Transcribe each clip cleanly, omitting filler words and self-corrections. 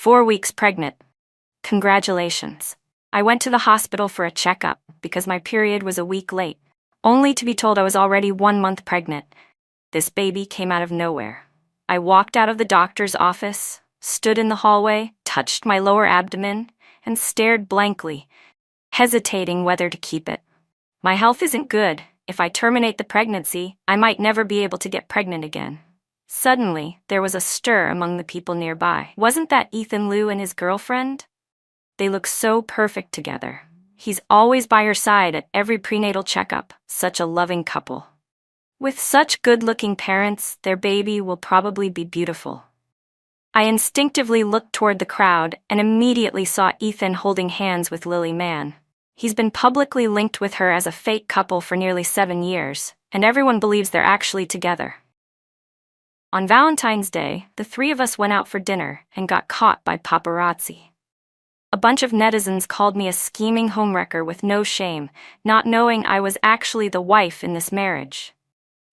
4 weeks pregnant. Congratulations. I went to the hospital for a checkup because my period was a week late, only to be told I was already 1 month pregnant. This baby came out of nowhere. I walked out of the doctor's office, stood in the hallway, touched my lower abdomen, and stared blankly, hesitating whether to keep it. My health isn't good. If I terminate the pregnancy, I might never be able to get pregnant again. Suddenly, there was a stir among the people nearby. Wasn't that Ethan Liu and his girlfriend? They look so perfect together. He's always by her side at every prenatal checkup, such a loving couple. With such good-looking parents, their baby will probably be beautiful. I instinctively looked toward the crowd and immediately saw Ethan holding hands with Lily Mann. He's been publicly linked with her as a fake couple for nearly 7 years, and everyone believes they're actually together. On Valentine's Day, the three of us went out for dinner and got caught by paparazzi. A bunch of netizens called me a scheming homewrecker with no shame, not knowing I was actually the wife in this marriage.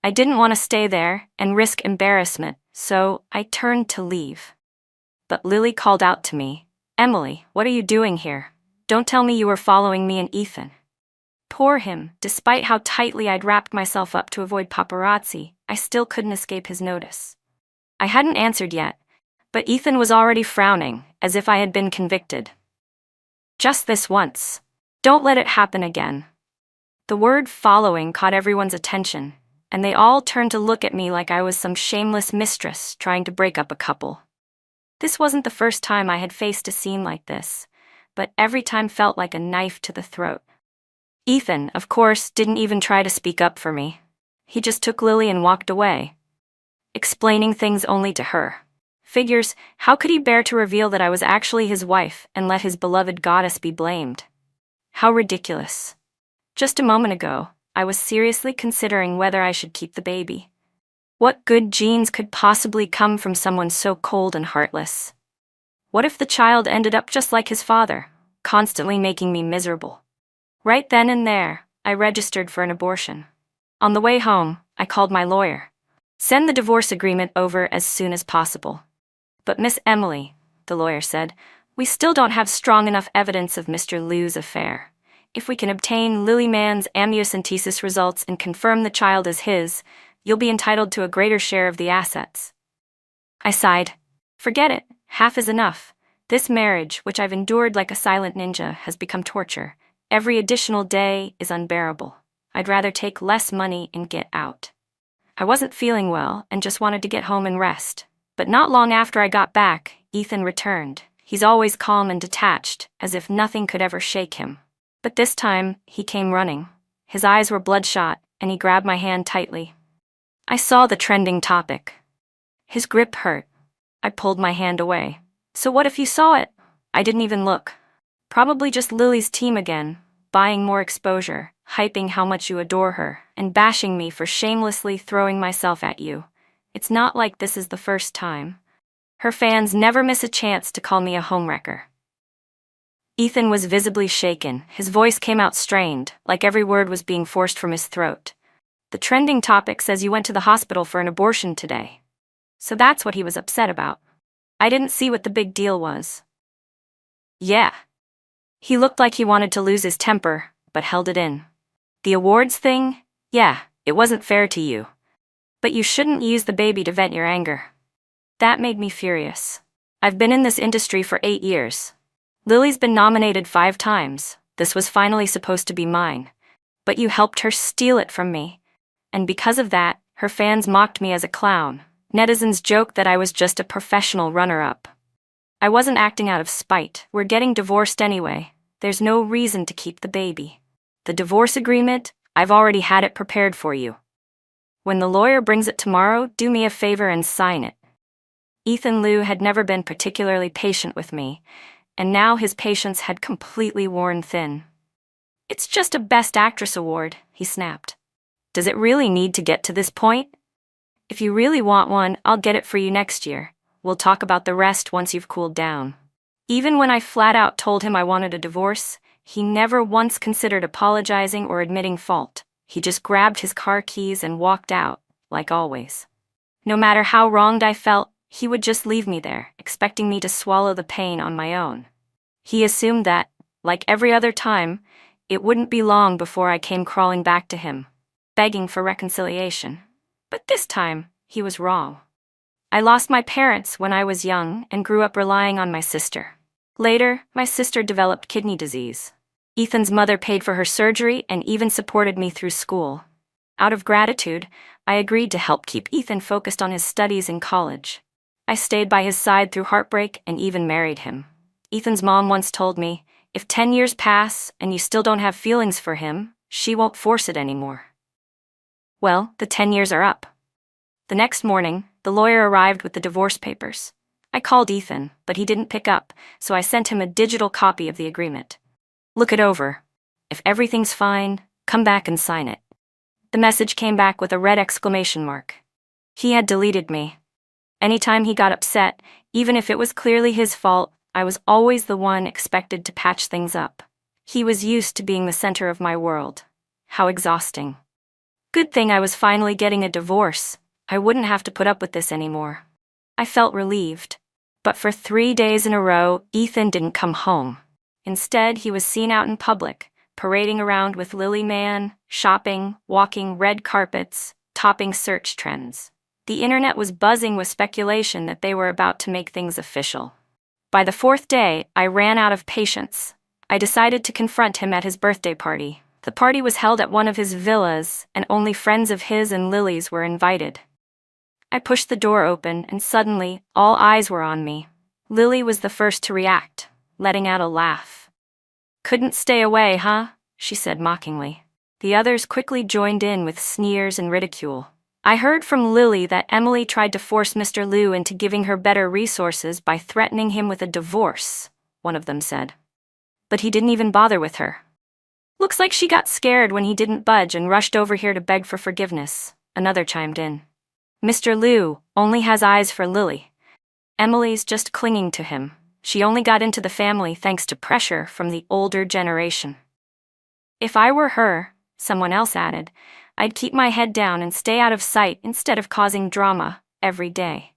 I didn't want to stay there and risk embarrassment, so I turned to leave. But Lily called out to me, "Emily, what are you doing here? Don't tell me you were following me and Ethan." Poor him, despite how tightly I'd wrapped myself up to avoid paparazzi, I still couldn't escape his notice. I hadn't answered yet, but Ethan was already frowning, as if I had been convicted. "Just this once. Don't let it happen again." The word following caught everyone's attention, and they all turned to look at me like I was some shameless mistress trying to break up a couple. This wasn't the first time I had faced a scene like this, but every time felt like a knife to the throat. Ethan, of course, didn't even try to speak up for me. He just took Lily and walked away, explaining things only to her. Figures, how could he bear to reveal that I was actually his wife and let his beloved goddess be blamed? How ridiculous. Just a moment ago, I was seriously considering whether I should keep the baby. What good genes could possibly come from someone so cold and heartless? What if the child ended up just like his father, constantly making me miserable? Right then and there, I registered for an abortion. On the way home, I called my lawyer. "Send the divorce agreement over as soon as possible." "But Miss Emily," the lawyer said, "we still don't have strong enough evidence of Mr. Liu's affair. If we can obtain Lily Mann's amniocentesis results and confirm the child is his, you'll be entitled to a greater share of the assets." I sighed. Forget it, half is enough. This marriage, which I've endured like a silent ninja, has become torture. Every additional day is unbearable. I'd rather take less money and get out. I wasn't feeling well and just wanted to get home and rest. But not long after I got back, Ethan returned. He's always calm and detached, as if nothing could ever shake him. But this time, he came running. His eyes were bloodshot, and he grabbed my hand tightly. I saw the trending topic. His grip hurt. I pulled my hand away. "So what if you saw it?" I didn't even look. Probably just Lily's team again, buying more exposure, hyping how much you adore her, and bashing me for shamelessly throwing myself at you. It's not like this is the first time. Her fans never miss a chance to call me a homewrecker. Ethan was visibly shaken. His voice came out strained, like every word was being forced from his throat. "The trending topic says you went to the hospital for an abortion today." So that's what he was upset about. I didn't see what the big deal was. "Yeah." He looked like he wanted to lose his temper, but held it in. "The awards thing? Yeah, it wasn't fair to you. But you shouldn't use the baby to vent your anger." That made me furious. I've been in this industry for 8 years. Lily's been nominated 5 times. This was finally supposed to be mine. But you helped her steal it from me. And because of that, her fans mocked me as a clown. Netizens joked that I was just a professional runner-up. I wasn't acting out of spite. We're getting divorced anyway. There's no reason to keep the baby. The divorce agreement, I've already had it prepared for you. When the lawyer brings it tomorrow, do me a favor and sign it. Ethan Liu had never been particularly patient with me, and now his patience had completely worn thin. "It's just a Best Actress award," he snapped. "Does it really need to get to this point? If you really want one, I'll get it for you next year. We'll talk about the rest once you've cooled down." Even when I flat out told him I wanted a divorce, he never once considered apologizing or admitting fault. He just grabbed his car keys and walked out, like always. No matter how wronged I felt, he would just leave me there, expecting me to swallow the pain on my own. He assumed that, like every other time, it wouldn't be long before I came crawling back to him, begging for reconciliation. But this time, he was wrong. I lost my parents when I was young and grew up relying on my sister. Later, my sister developed kidney disease. Ethan's mother paid for her surgery and even supported me through school. Out of gratitude, I agreed to help keep Ethan focused on his studies in college. I stayed by his side through heartbreak and even married him. Ethan's mom once told me, if 10 years pass and you still don't have feelings for him, she won't force it anymore. Well, the 10 years are up. The next morning, the lawyer arrived with the divorce papers. I called Ethan, but he didn't pick up, so I sent him a digital copy of the agreement. Look it over. If everything's fine, come back and sign it. The message came back with a red exclamation mark. He had deleted me. Anytime he got upset, even if it was clearly his fault, I was always the one expected to patch things up. He was used to being the center of my world. How exhausting. Good thing I was finally getting a divorce. I wouldn't have to put up with this anymore. I felt relieved. But for 3 days in a row, Ethan didn't come home. Instead, he was seen out in public, parading around with Lily Man, shopping, walking red carpets, topping search trends. The internet was buzzing with speculation that they were about to make things official. By the 4th day, I ran out of patience. I decided to confront him at his birthday party. The party was held at one of his villas, and only friends of his and Lily's were invited. I pushed the door open, and suddenly, all eyes were on me. Lily was the first to react, letting out a laugh. "Couldn't stay away, huh?" she said mockingly. The others quickly joined in with sneers and ridicule. I heard from Lily that Emily tried to force Mr. Liu into giving her better resources by threatening him with a divorce, one of them said. But he didn't even bother with her. "Looks like she got scared when he didn't budge and rushed over here to beg for forgiveness," another chimed in. "Mr. Liu only has eyes for Lily. Emily's just clinging to him. She only got into the family thanks to pressure from the older generation." "If I were her," someone else added, "I'd keep my head down and stay out of sight instead of causing drama every day."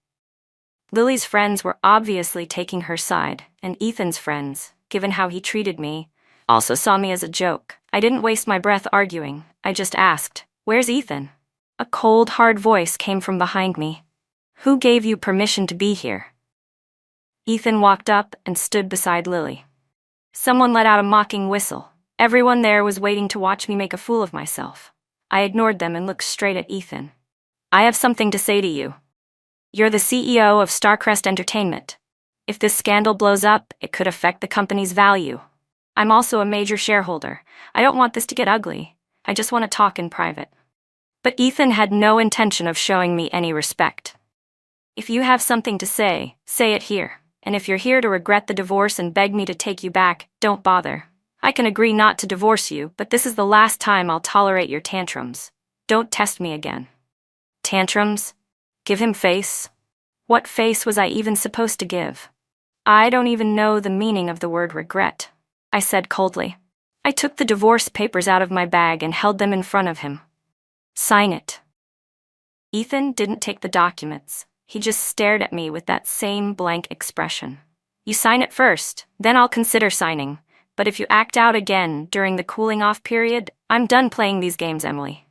Lily's friends were obviously taking her side, and Ethan's friends, given how he treated me, also saw me as a joke. I didn't waste my breath arguing. I just asked, "Where's Ethan?" A cold, hard voice came from behind me. "Who gave you permission to be here?" Ethan walked up and stood beside Lily. Someone let out a mocking whistle. Everyone there was waiting to watch me make a fool of myself. I ignored them and looked straight at Ethan. "I have something to say to you. You're the CEO of Starcrest Entertainment. If this scandal blows up, it could affect the company's value. I'm also a major shareholder. I don't want this to get ugly. I just want to talk in private." But Ethan had no intention of showing me any respect. "If you have something to say it here. And if you're here to regret the divorce and beg me to take you back, don't bother. I can agree not to divorce you, but this is the last time I'll tolerate your tantrums. Don't test me again." Tantrums? Give him face? What face was I even supposed to give? "I don't even know the meaning of the word regret," I said coldly. I took the divorce papers out of my bag and held them in front of him. "Sign it." Ethan didn't take the documents. He just stared at me with that same blank expression. "You sign it first, then I'll consider signing. But if you act out again during the cooling-off period, I'm done playing these games, Emily."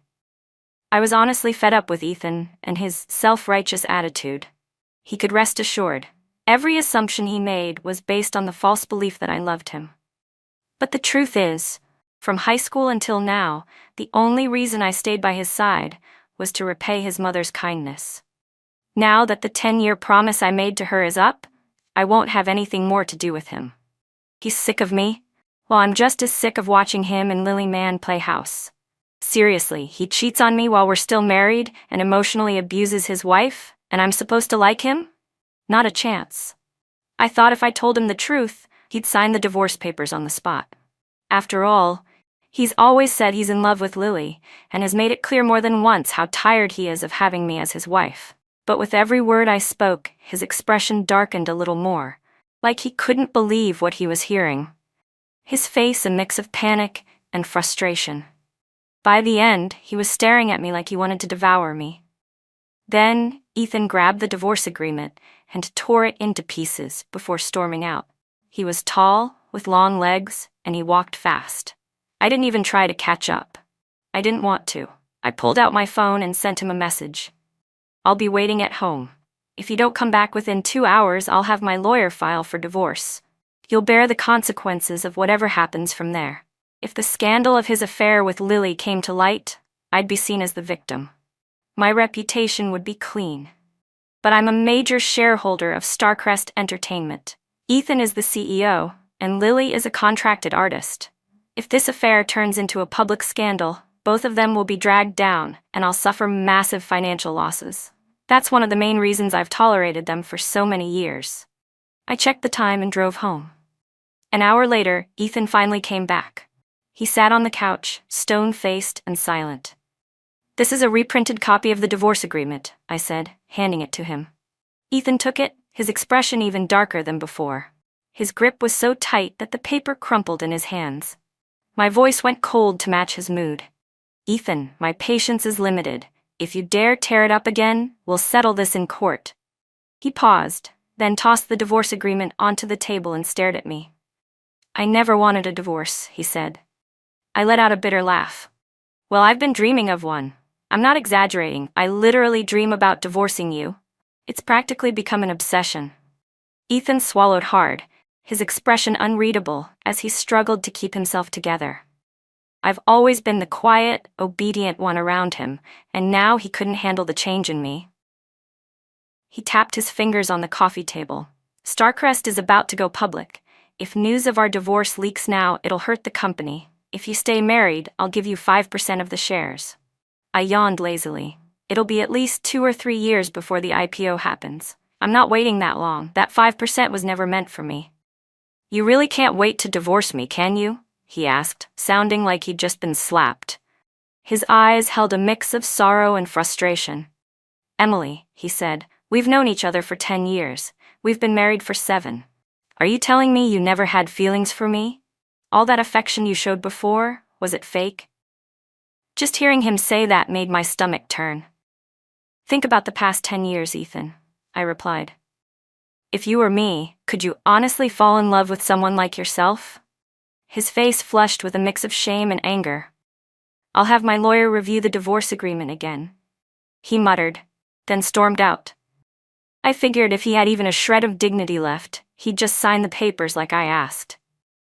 I was honestly fed up with Ethan and his self-righteous attitude. He could rest assured. Every assumption he made was based on the false belief that I loved him. But the truth is, from high school until now, the only reason I stayed by his side was to repay his mother's kindness. Now that the 10-year promise I made to her is up, I won't have anything more to do with him. He's sick of me? Well, I'm just as sick of watching him and Lily Man play house. Seriously, he cheats on me while we're still married and emotionally abuses his wife, and I'm supposed to like him? Not a chance. I thought if I told him the truth, he'd sign the divorce papers on the spot. After all, he's always said he's in love with Lily, and has made it clear more than once how tired he is of having me as his wife. But with every word I spoke, his expression darkened a little more, like he couldn't believe what he was hearing. His face a mix of panic and frustration. By the end, he was staring at me like he wanted to devour me. Then, Ethan grabbed the divorce agreement and tore it into pieces before storming out. He was tall, with long legs, and he walked fast. I didn't even try to catch up. I didn't want to. I pulled out my phone and sent him a message. "I'll be waiting at home. If you don't come back within 2 hours, I'll have my lawyer file for divorce. You'll bear the consequences of whatever happens from there." If the scandal of his affair with Lily came to light, I'd be seen as the victim. My reputation would be clean. But I'm a major shareholder of Starcrest Entertainment. Ethan is the CEO, and Lily is a contracted artist. If this affair turns into a public scandal, both of them will be dragged down, and I'll suffer massive financial losses. That's one of the main reasons I've tolerated them for so many years. I checked the time and drove home. An hour later, Ethan finally came back. He sat on the couch, stone-faced and silent. "This is a reprinted copy of the divorce agreement," I said, handing it to him. Ethan took it, his expression even darker than before. His grip was so tight that the paper crumpled in his hands. My voice went cold to match his mood. "Ethan, my patience is limited. If you dare tear it up again, we'll settle this in court." He paused, then tossed the divorce agreement onto the table and stared at me. "I never wanted a divorce," he said. I let out a bitter laugh. "Well, I've been dreaming of one. I'm not exaggerating. I literally dream about divorcing you. It's practically become an obsession." Ethan swallowed hard, his expression unreadable as he struggled to keep himself together. I've always been the quiet, obedient one around him, and now he couldn't handle the change in me. He tapped his fingers on the coffee table. "Starcrest is about to go public. If news of our divorce leaks now, it'll hurt the company. If you stay married, I'll give you 5% of the shares." I yawned lazily. "It'll be at least 2 or 3 years before the IPO happens. I'm not waiting that long. That 5% was never meant for me." "You really can't wait to divorce me, can you?" he asked, sounding like he'd just been slapped. His eyes held a mix of sorrow and frustration. "Emily," he said, "we've known each other for 10 years. We've been married for 7. Are you telling me you never had feelings for me? All that affection you showed before, was it fake?" Just hearing him say that made my stomach turn. "Think about the past 10 years, Ethan," I replied. "If you were me, could you honestly fall in love with someone like yourself?" His face flushed with a mix of shame and anger. "I'll have my lawyer review the divorce agreement again," he muttered, then stormed out. I figured if he had even a shred of dignity left, he'd just sign the papers like I asked.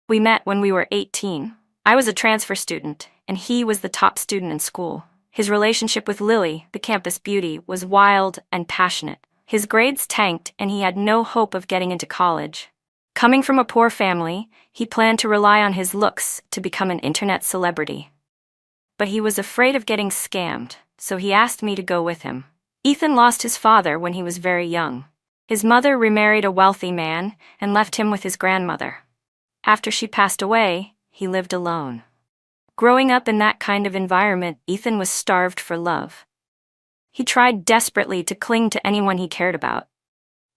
We met when we were 18. I was a transfer student, and he was the top student in school. His relationship with Lily, the campus beauty, was wild and passionate. His grades tanked, and he had no hope of getting into college. Coming from a poor family, he planned to rely on his looks to become an internet celebrity. But he was afraid of getting scammed, so he asked me to go with him. Ethan lost his father when he was very young. His mother remarried a wealthy man and left him with his grandmother. After she passed away, he lived alone. Growing up in that kind of environment, Ethan was starved for love. He tried desperately to cling to anyone he cared about.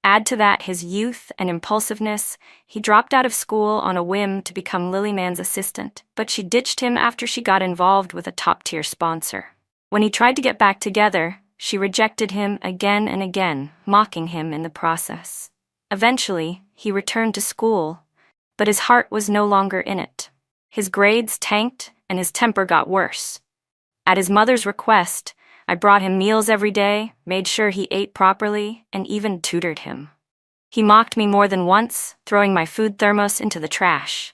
Add to that his youth and impulsiveness, he dropped out of school on a whim to become Lilyman's assistant, but she ditched him after she got involved with a top-tier sponsor. When he tried to get back together, she rejected him again and again, mocking him in the process. Eventually, he returned to school, but his heart was no longer in it. His grades tanked, and his temper got worse. At his mother's request, I brought him meals every day, made sure he ate properly, and even tutored him. He mocked me more than once, throwing my food thermos into the trash.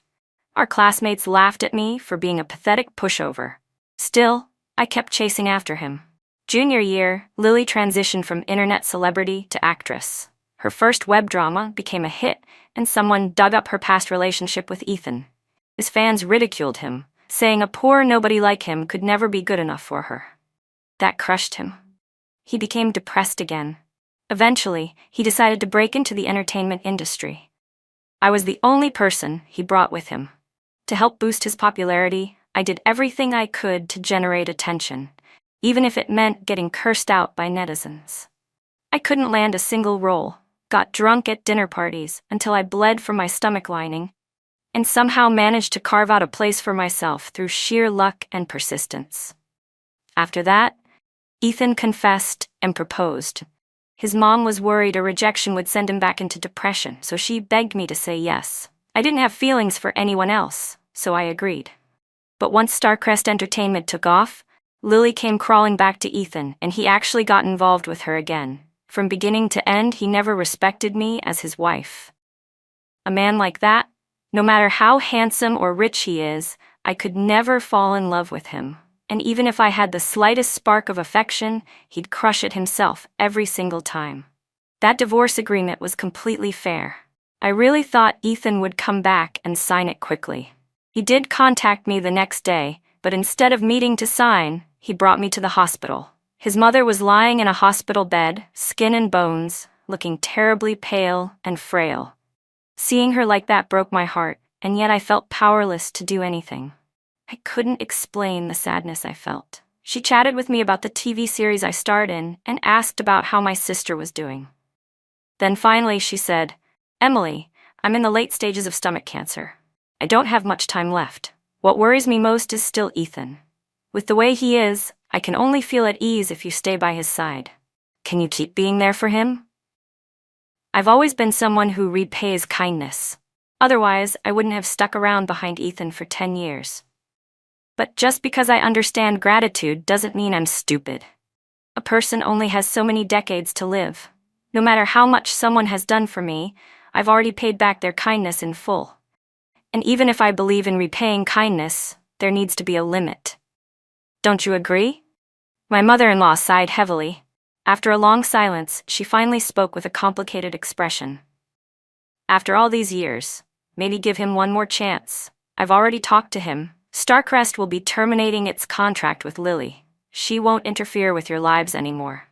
Our classmates laughed at me for being a pathetic pushover. Still, I kept chasing after him. Junior year, Lily transitioned from internet celebrity to actress. Her first web drama became a hit, and someone dug up her past relationship with Ethan. His fans ridiculed him, saying a poor nobody like him could never be good enough for her. That crushed him. He became depressed again. Eventually, he decided to break into the entertainment industry. I was the only person he brought with him. To help boost his popularity, I did everything I could to generate attention, even if it meant getting cursed out by netizens. I couldn't land a single role, got drunk at dinner parties until I bled from my stomach lining, and somehow managed to carve out a place for myself through sheer luck and persistence. After that, Ethan confessed and proposed. His mom was worried a rejection would send him back into depression, so she begged me to say yes. I didn't have feelings for anyone else, so I agreed. But once Starcrest Entertainment took off, Lily came crawling back to Ethan, and he actually got involved with her again. From beginning to end, he never respected me as his wife. A man like that, no matter how handsome or rich he is, I could never fall in love with him. And even if I had the slightest spark of affection, he'd crush it himself every single time. That divorce agreement was completely fair. I really thought Ethan would come back and sign it quickly. He did contact me the next day, but instead of meeting to sign, he brought me to the hospital. His mother was lying in a hospital bed, skin and bones, looking terribly pale and frail. Seeing her like that broke my heart, and yet I felt powerless to do anything. I couldn't explain the sadness I felt. She chatted with me about the TV series I starred in and asked about how my sister was doing. Then finally she said, "Emily, I'm in the late stages of stomach cancer. I don't have much time left. What worries me most is still Ethan. With the way he is, I can only feel at ease if you stay by his side. Can you keep being there for him?" I've always been someone who repays kindness. Otherwise, I wouldn't have stuck around behind Ethan for 10 years. But just because I understand gratitude doesn't mean I'm stupid. A person only has so many decades to live. No matter how much someone has done for me, I've already paid back their kindness in full. And even if I believe in repaying kindness, there needs to be a limit. Don't you agree? My mother-in-law sighed heavily. After a long silence, she finally spoke with a complicated expression. "After all these years, maybe give him one more chance. I've already talked to him. Starcrest will be terminating its contract with Lily. She won't interfere with your lives anymore."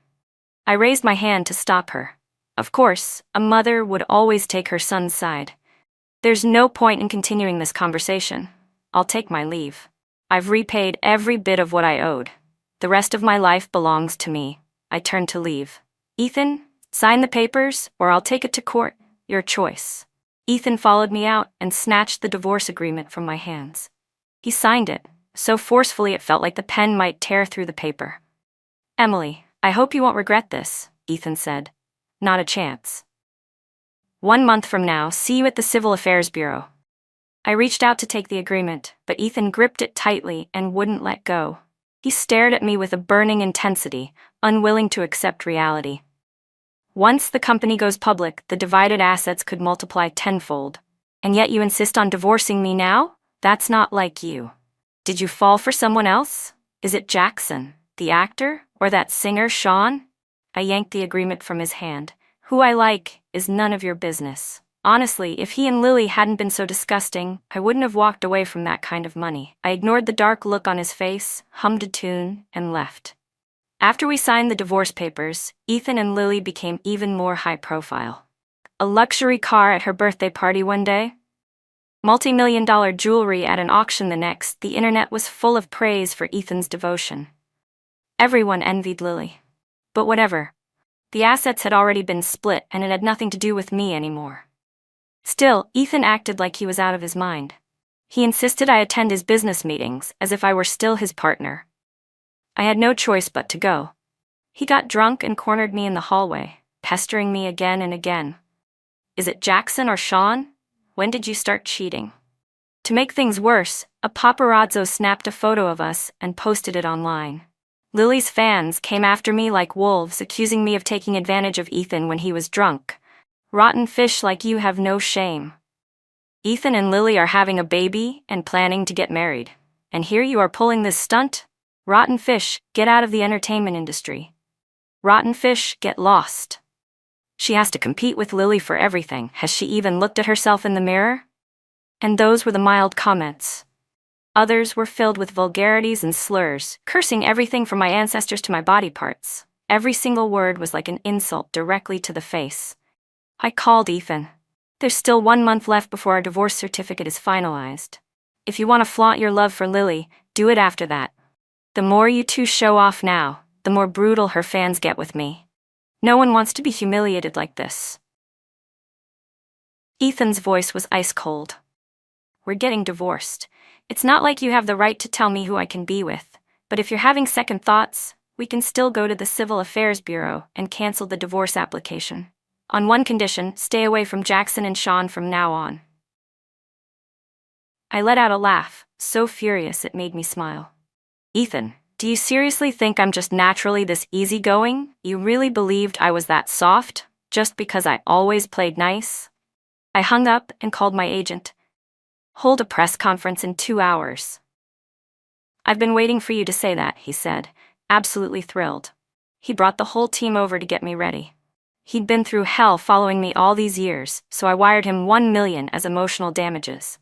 I raised my hand to stop her. Of course, a mother would always take her son's side. There's no point in continuing this conversation. I'll take my leave. I've repaid every bit of what I owed. The rest of my life belongs to me. I turned to leave. "Ethan, sign the papers, or I'll take it to court. Your choice." Ethan followed me out and snatched the divorce agreement from my hands. He signed it, so forcefully it felt like the pen might tear through the paper. "Emily, I hope you won't regret this," Ethan said. "Not a chance. 1 month from now, see you at the Civil Affairs Bureau." I reached out to take the agreement, but Ethan gripped it tightly and wouldn't let go. He stared at me with a burning intensity, unwilling to accept reality. "Once the company goes public, the divided assets could multiply tenfold. And yet you insist on divorcing me now? That's not like you. Did you fall for someone else? Is it Jackson, the actor, or that singer, Sean?" I yanked the agreement from his hand. "Who I like is none of your business." Honestly, if he and Lily hadn't been so disgusting, I wouldn't have walked away from that kind of money. I ignored the dark look on his face, hummed a tune, and left. After we signed the divorce papers, Ethan and Lily became even more high profile. A luxury car at her birthday party one day, multi-million-dollar jewelry at an auction the next. The internet was full of praise for Ethan's devotion. Everyone envied Lily. But whatever. The assets had already been split, and it had nothing to do with me anymore. Still, Ethan acted like he was out of his mind. He insisted I attend his business meetings, as if I were still his partner. I had no choice but to go. He got drunk and cornered me in the hallway, pestering me again and again. "Is it Jackson or Sean? When did you start cheating?" To make things worse, a paparazzo snapped a photo of us and posted it online. Lily's fans came after me like wolves, accusing me of taking advantage of Ethan when he was drunk. "Rotten fish like you have no shame. Ethan and Lily are having a baby and planning to get married. And here you are pulling this stunt? Rotten fish, get out of the entertainment industry. Rotten fish, get lost. She has to compete with Lily for everything. Has she even looked at herself in the mirror?" And those were the mild comments. Others were filled with vulgarities and slurs, cursing everything from my ancestors to my body parts. Every single word was like an insult directly to the face. I called Ethan. "There's still 1 month left before our divorce certificate is finalized. If you want to flaunt your love for Lily, do it after that. The more you two show off now, the more brutal her fans get with me. No one wants to be humiliated like this." Ethan's voice was ice cold. "We're getting divorced. It's not like you have the right to tell me who I can be with, but if you're having second thoughts, We can still go to the Civil Affairs Bureau and cancel the divorce application. On one condition, stay away from Jackson and Sean from now on. I let out a laugh, so furious it made me smile. Ethan, do you seriously think I'm just naturally this easygoing? You really believed I was that soft, just because I always played nice? I hung up and called my agent. Hold a press conference in 2 hours. I've been waiting for you to say that, he said, absolutely thrilled. He brought the whole team over to get me ready. He'd been through hell following me all these years, so I wired him $1 million as emotional damages.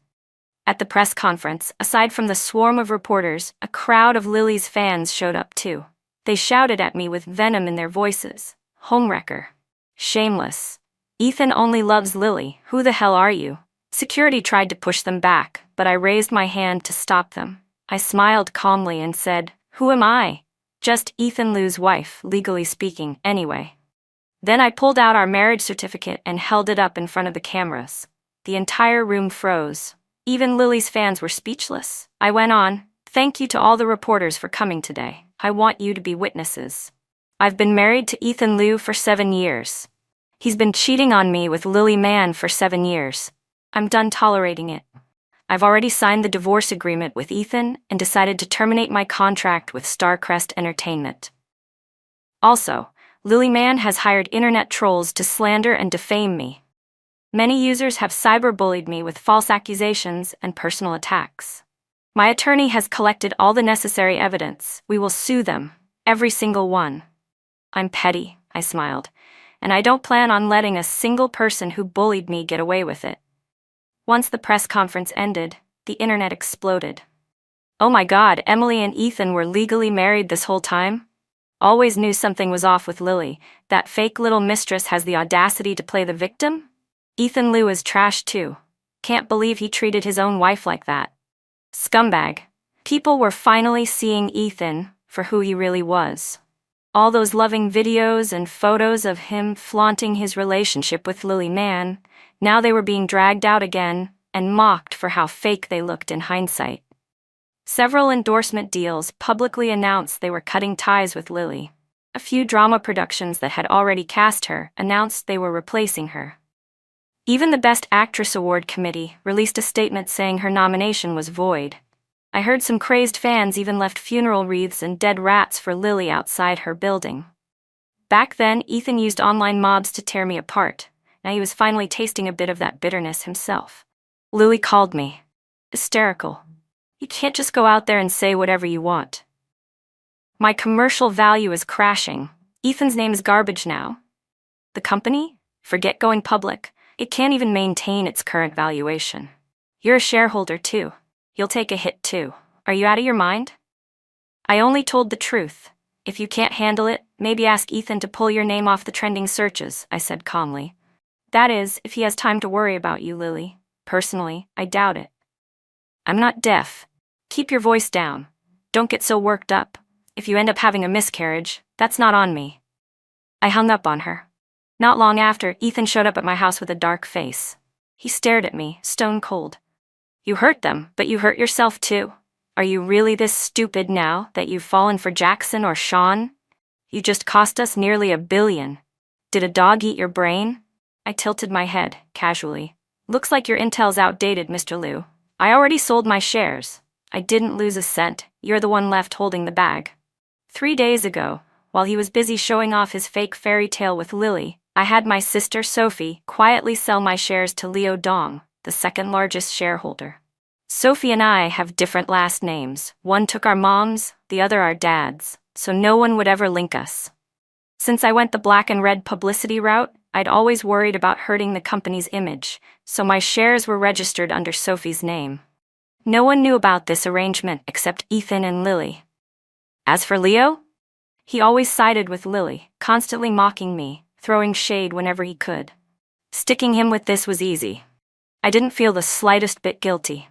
At the press conference, aside from the swarm of reporters, a crowd of Lily's fans showed up too. They shouted at me with venom in their voices. Homewrecker. Shameless. Ethan only loves Lily. Who the hell are you? Security tried to push them back, but I raised my hand to stop them. I smiled calmly and said, who am I? Just Ethan Liu's wife, legally speaking, anyway. Then I pulled out our marriage certificate and held it up in front of the cameras. The entire room froze. Even Lily's fans were speechless. I went on, thank you to all the reporters for coming today. I want you to be witnesses. I've been married to Ethan Liu for 7 years. He's been cheating on me with Lily Mann for 7 years. I'm done tolerating it. I've already signed the divorce agreement with Ethan and decided to terminate my contract with Starcrest Entertainment. Also, Lily Mann has hired internet trolls to slander and defame me. Many users have cyberbullied me with false accusations and personal attacks. My attorney has collected all the necessary evidence. We will sue them, every single one. I'm petty, I smiled, and I don't plan on letting a single person who bullied me get away with it. Once the press conference ended, the internet exploded. Oh my God, Emily and Ethan were legally married this whole time? Always knew something was off with Lily. That fake little mistress has the audacity to play the victim? Ethan Liu is trash too. Can't believe he treated his own wife like that. Scumbag. People were finally seeing Ethan for who he really was. All those loving videos and photos of him flaunting his relationship with Lily Mann, now they were being dragged out again and mocked for how fake they looked in hindsight. Several endorsement deals publicly announced they were cutting ties with Lily. A few drama productions that had already cast her announced they were replacing her. Even the Best Actress Award Committee released a statement saying her nomination was void. I heard some crazed fans even left funeral wreaths and dead rats for Lily outside her building. Back then, Ethan used online mobs to tear me apart. Now he was finally tasting a bit of that bitterness himself. Lily called me. Hysterical. You can't just go out there and say whatever you want. My commercial value is crashing. Ethan's name is garbage now. The company? Forget going public. It can't even maintain its current valuation. You're a shareholder too. You'll take a hit too. Are you out of your mind? I only told the truth. If you can't handle it, maybe ask Ethan to pull your name off the trending searches, I said calmly. That is, if he has time to worry about you, Lily. Personally, I doubt it. I'm not deaf. Keep your voice down. Don't get so worked up. If you end up having a miscarriage, that's not on me. I hung up on her. Not long after, Ethan showed up at my house with a dark face. He stared at me, stone cold. You hurt them, but you hurt yourself too. Are you really this stupid now that you've fallen for Jackson or Sean? You just cost us nearly $1 billion. Did a dog eat your brain? I tilted my head, casually. Looks like your intel's outdated, Mr. Liu. I already sold my shares. I didn't lose a cent. You're the one left holding the bag. 3 days ago, while he was busy showing off his fake fairy tale with Lily, I had my sister Sophie quietly sell my shares to Liu Dong, the second largest shareholder. Sophie and I have different last names. One took our moms, the other our dads, so no one would ever link us. Since I went the black and red publicity route, I'd always worried about hurting the company's image, so my shares were registered under Sophie's name. No one knew about this arrangement except Ethan and Lily. As for Leo, he always sided with Lily, constantly mocking me, throwing shade whenever he could. Sticking him with this was easy. I didn't feel the slightest bit guilty.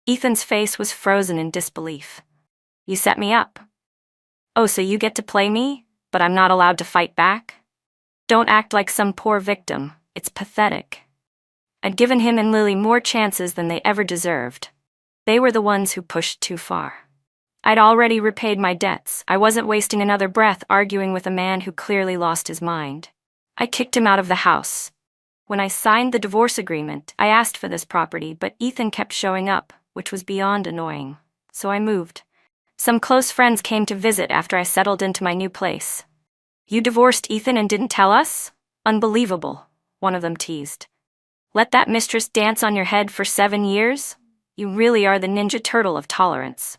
Ethan's face was frozen in disbelief. You set me up. Oh, so you get to play me, but I'm not allowed to fight back? Don't act like some poor victim. It's pathetic. I'd given him and Lily more chances than they ever deserved. They were the ones who pushed too far. I'd already repaid my debts. I wasn't wasting another breath arguing with a man who clearly lost his mind. I kicked him out of the house. When I signed the divorce agreement, I asked for this property, but Ethan kept showing up, which was beyond annoying. So I moved. Some close friends came to visit after I settled into my new place. "You divorced Ethan and didn't tell us? Unbelievable," one of them teased. "Let that mistress dance on your head for 7 years? You really are the Ninja Turtle of tolerance."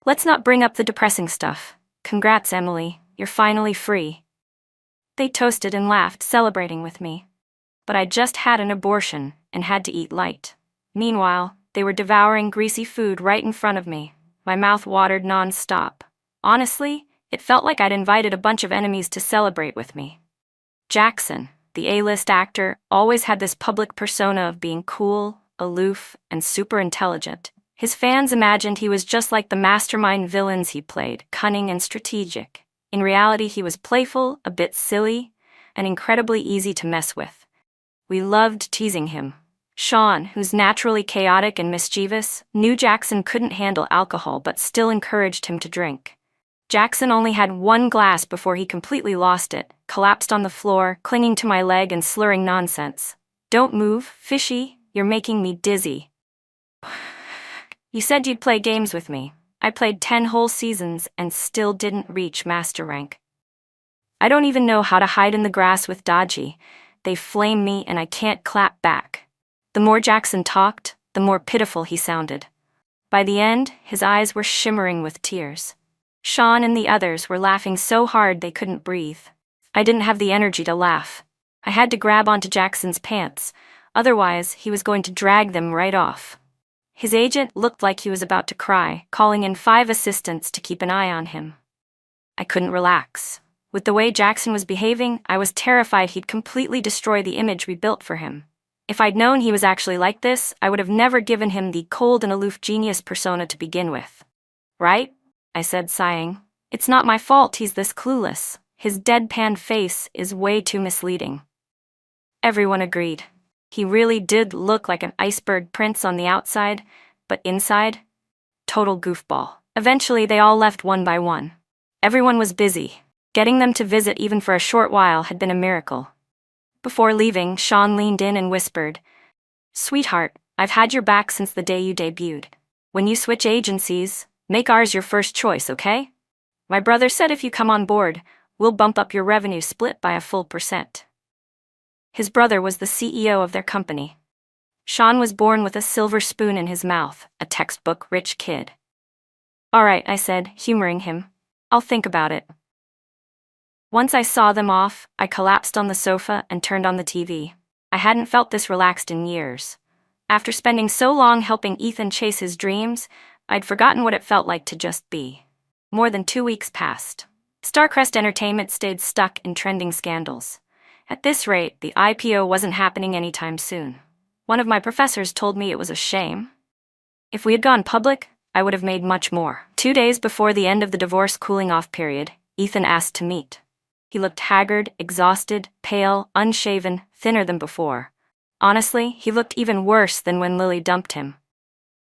"Let's not bring up the depressing stuff. Congrats, Emily, you're finally free." They toasted and laughed, celebrating with me. But I just had an abortion and had to eat light. Meanwhile, they were devouring greasy food right in front of me. My mouth watered non-stop. Honestly, it felt like I'd invited a bunch of enemies to celebrate with me. Jackson, the A-list actor, always had this public persona of being cool, aloof, and super intelligent. His fans imagined he was just like the mastermind villains he played, cunning and strategic. In reality, he was playful, a bit silly, and incredibly easy to mess with. We loved teasing him. Sean, who's naturally chaotic and mischievous, knew Jackson couldn't handle alcohol but still encouraged him to drink. Jackson only had 1 glass before he completely lost it, collapsed on the floor, clinging to my leg and slurring nonsense. "Don't move, fishy, you're making me dizzy." "You said you'd play games with me. I played 10 whole seasons and still didn't reach master rank. I don't even know how to hide in the grass with Dodgy. They flame me and I can't clap back." The more Jackson talked, the more pitiful he sounded. By the end, his eyes were shimmering with tears. Sean and the others were laughing so hard they couldn't breathe. I didn't have the energy to laugh. I had to grab onto Jackson's pants, otherwise he was going to drag them right off. His agent looked like he was about to cry, calling in 5 assistants to keep an eye on him. I couldn't relax. With the way Jackson was behaving, I was terrified he'd completely destroy the image we built for him. If I'd known he was actually like this, I would have never given him the cold and aloof genius persona to begin with. "Right?" I said, sighing. "It's not my fault he's this clueless. His deadpan face is way too misleading." Everyone agreed. He really did look like an iceberg prince on the outside, but inside, total goofball. Eventually, they all left one by one. Everyone was busy. Getting them to visit even for a short while had been a miracle. Before leaving, Sean leaned in and whispered, "Sweetheart, I've had your back since the day you debuted. When you switch agencies, make ours your first choice, okay? My brother said if you come on board, we'll bump up your revenue split by a full %." His brother was the CEO of their company. Sean was born with a silver spoon in his mouth, a textbook rich kid. "All right," I said, humoring him. "I'll think about it." Once I saw them off, I collapsed on the sofa and turned on the TV. I hadn't felt this relaxed in years. After spending so long helping Ethan chase his dreams, I'd forgotten what it felt like to just be. More than 2 weeks passed. Starcrest Entertainment stayed stuck in trending scandals. At this rate, the IPO wasn't happening anytime soon. One of my professors told me it was a shame. If we had gone public, I would have made much more. 2 days before the end of the divorce cooling-off period, Ethan asked to meet. He looked haggard, exhausted, pale, unshaven, thinner than before. Honestly, he looked even worse than when Lily dumped him.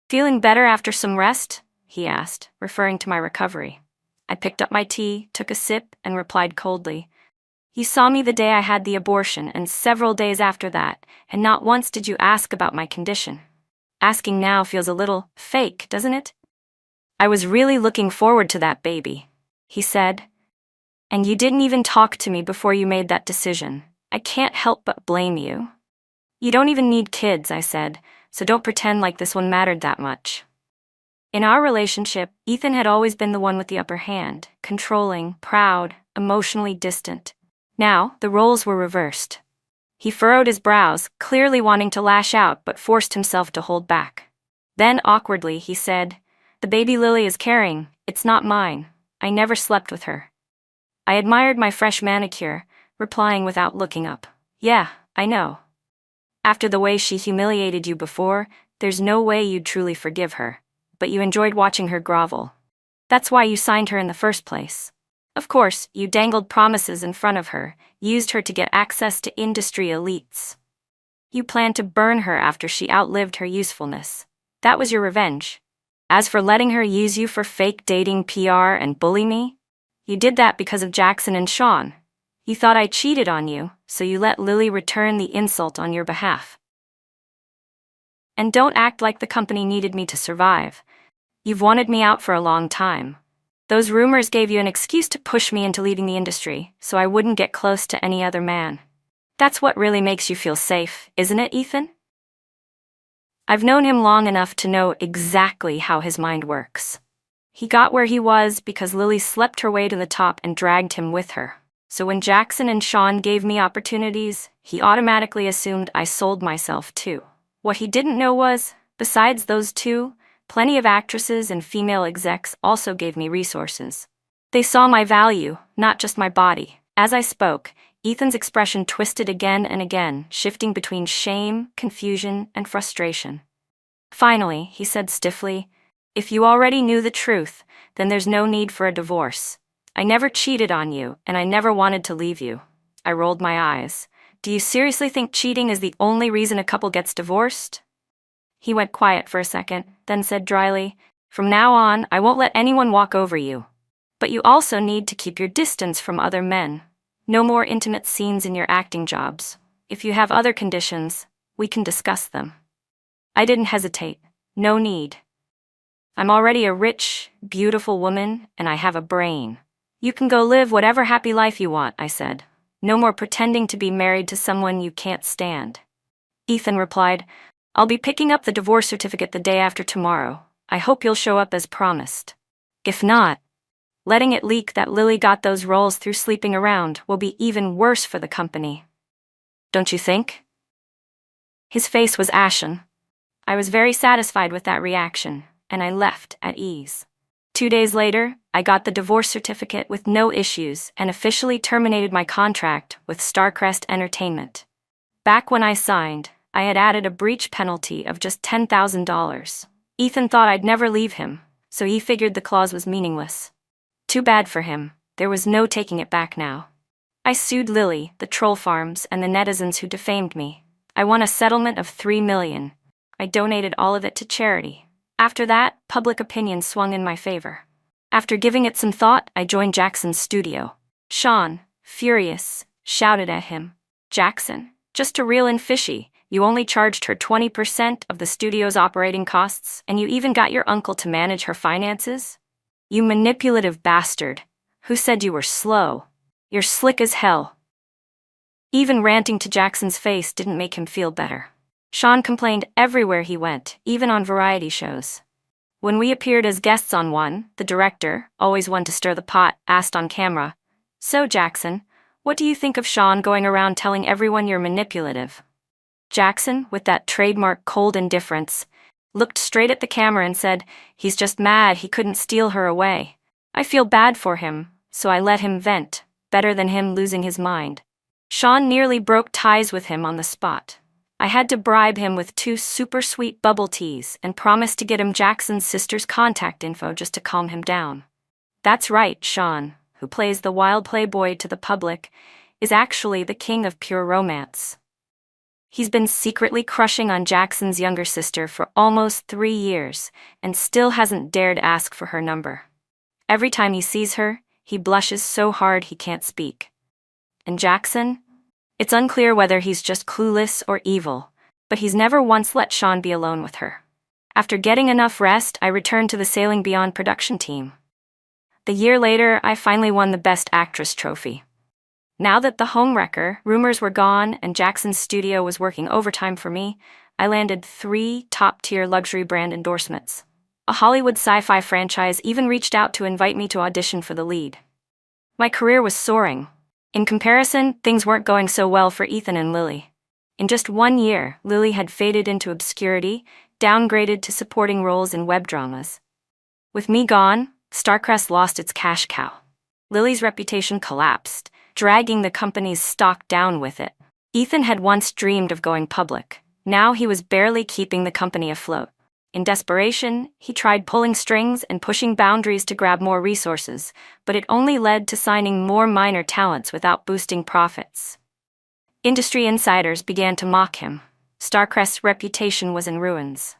"Feeling better after some rest?" he asked, referring to my recovery. I picked up my tea, took a sip, and replied coldly, "You saw me the day I had the abortion and several days after that, and not once did you ask about my condition. Asking now feels a little fake, doesn't it?" "I was really looking forward to that baby," he said. "And you didn't even talk to me before you made that decision. I can't help but blame you." "You don't even need kids," I said, "so don't pretend like this one mattered that much." In our relationship, Ethan had always been the one with the upper hand, controlling, proud, emotionally distant. Now, the roles were reversed. He furrowed his brows, clearly wanting to lash out but forced himself to hold back. Then, awkwardly, he said, "The baby Lily is carrying, it's not mine. I never slept with her." I admired my fresh manicure, replying without looking up, "Yeah, I know. After the way she humiliated you before, there's no way you'd truly forgive her. But you enjoyed watching her grovel. That's why you signed her in the first place. Of course, you dangled promises in front of her, used her to get access to industry elites. You planned to burn her after she outlived her usefulness. That was your revenge. As for letting her use you for fake dating PR and bully me, you did that because of Jackson and Sean. You thought I cheated on you, so you let Lily return the insult on your behalf. And don't act like the company needed me to survive. You've wanted me out for a long time. Those rumors gave you an excuse to push me into leaving the industry, so I wouldn't get close to any other man. That's what really makes you feel safe, isn't it, Ethan? I've known him long enough to know exactly how his mind works. He got where he was because Lily slept her way to the top and dragged him with her. So when Jackson and Sean gave me opportunities, he automatically assumed I sold myself too. What he didn't know was, besides those two, plenty of actresses and female execs also gave me resources. They saw my value, not just my body. As I spoke, Ethan's expression twisted again and again, shifting between shame, confusion, and frustration. Finally, he said stiffly, "If you already knew the truth, then there's no need for a divorce. I never cheated on you, and I never wanted to leave you." I rolled my eyes. "Do you seriously think cheating is the only reason a couple gets divorced?" He went quiet for a second, then said dryly, "From now on, I won't let anyone walk over you. But you also need to keep your distance from other men. No more intimate scenes in your acting jobs. If you have other conditions, we can discuss them." I didn't hesitate. No need. I'm already a rich, beautiful woman, and I have a brain. You can go live whatever happy life you want, I said. No more pretending to be married to someone you can't stand. Ethan replied, "I'll be picking up the divorce certificate the day after tomorrow. I hope you'll show up as promised. If not, letting it leak that Lily got those roles through sleeping around will be even worse for the company. Don't you think?" His face was ashen. I was very satisfied with that reaction, and I left at ease. 2 days later, I got the divorce certificate with no issues and officially terminated my contract with Starcrest Entertainment. Back when I signed, I had added a breach penalty of just $10,000. Ethan thought I'd never leave him, so he figured the clause was meaningless. Too bad for him, there was no taking it back now. I sued Lily, the troll farms, and the netizens who defamed me. I won a settlement of $3 million. I donated all of it to charity. After that, public opinion swung in my favor. After giving it some thought, I joined Jackson's studio. Sean, furious, shouted at him, "Jackson, just to reel in Fishy, you only charged her 20% of the studio's operating costs, and you even got your uncle to manage her finances? You manipulative bastard. Who said you were slow? You're slick as hell." Even ranting to Jackson's face didn't make him feel better. Sean complained everywhere he went, even on variety shows. When we appeared as guests on one, the director, always one to stir the pot, asked on camera, "So, Jackson, what do you think of Sean going around telling everyone you're manipulative?" Jackson, with that trademark cold indifference, looked straight at the camera and said, "He's just mad he couldn't steal her away. I feel bad for him, so I let him vent, better than him losing his mind." Sean nearly broke ties with him on the spot. I had to bribe him with 2 super sweet bubble teas and promised to get him Jackson's sister's contact info just to calm him down. That's right, Sean, who plays the wild playboy to the public, is actually the king of pure romance. He's been secretly crushing on Jackson's younger sister for almost 3 years and still hasn't dared ask for her number. Every time he sees her, he blushes so hard he can't speak. And Jackson? It's unclear whether he's just clueless or evil, but he's never once let Sean be alone with her. After getting enough rest, I returned to the Sailing Beyond production team. The year later, I finally won the Best Actress trophy. Now that the homewrecker rumors were gone and Jackson's studio was working overtime for me, I landed 3 top-tier luxury brand endorsements. A Hollywood sci-fi franchise even reached out to invite me to audition for the lead. My career was soaring. In comparison, things weren't going so well for Ethan and Lily. In just 1 year, Lily had faded into obscurity, downgraded to supporting roles in web dramas. With me gone, Starcrest lost its cash cow. Lily's reputation collapsed, dragging the company's stock down with it. Ethan had once dreamed of going public. Now he was barely keeping the company afloat. In desperation, he tried pulling strings and pushing boundaries to grab more resources, but it only led to signing more minor talents without boosting profits. Industry insiders began to mock him. Starcrest's reputation was in ruins.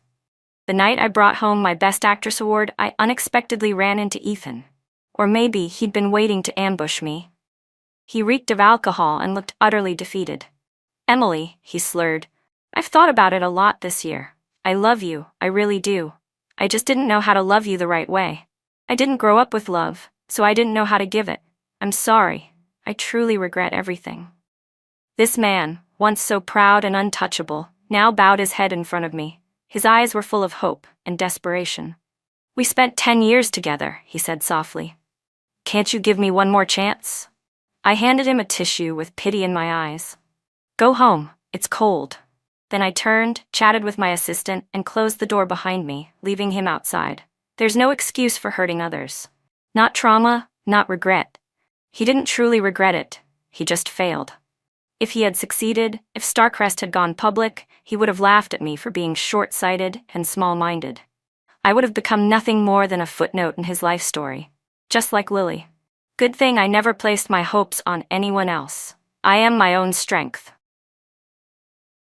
The night I brought home my Best Actress award, I unexpectedly ran into Ethan. Or maybe he'd been waiting to ambush me. He reeked of alcohol and looked utterly defeated. "Emily," he slurred, "I've thought about it a lot this year. I love you, I really do. I just didn't know how to love you the right way. I didn't grow up with love, so I didn't know how to give it. I'm sorry. I truly regret everything." This man, once so proud and untouchable, now bowed his head in front of me. His eyes were full of hope and desperation. "We spent 10 years together," he said softly. "Can't you give me one more chance?" I handed him a tissue with pity in my eyes. "Go home, it's cold." Then I turned, chatted with my assistant, and closed the door behind me, leaving him outside. There's no excuse for hurting others. Not trauma, not regret. He didn't truly regret it, he just failed. If he had succeeded, if Starcrest had gone public, he would have laughed at me for being short-sighted and small-minded. I would have become nothing more than a footnote in his life story. Just like Lily. Good thing I never placed my hopes on anyone else. I am my own strength.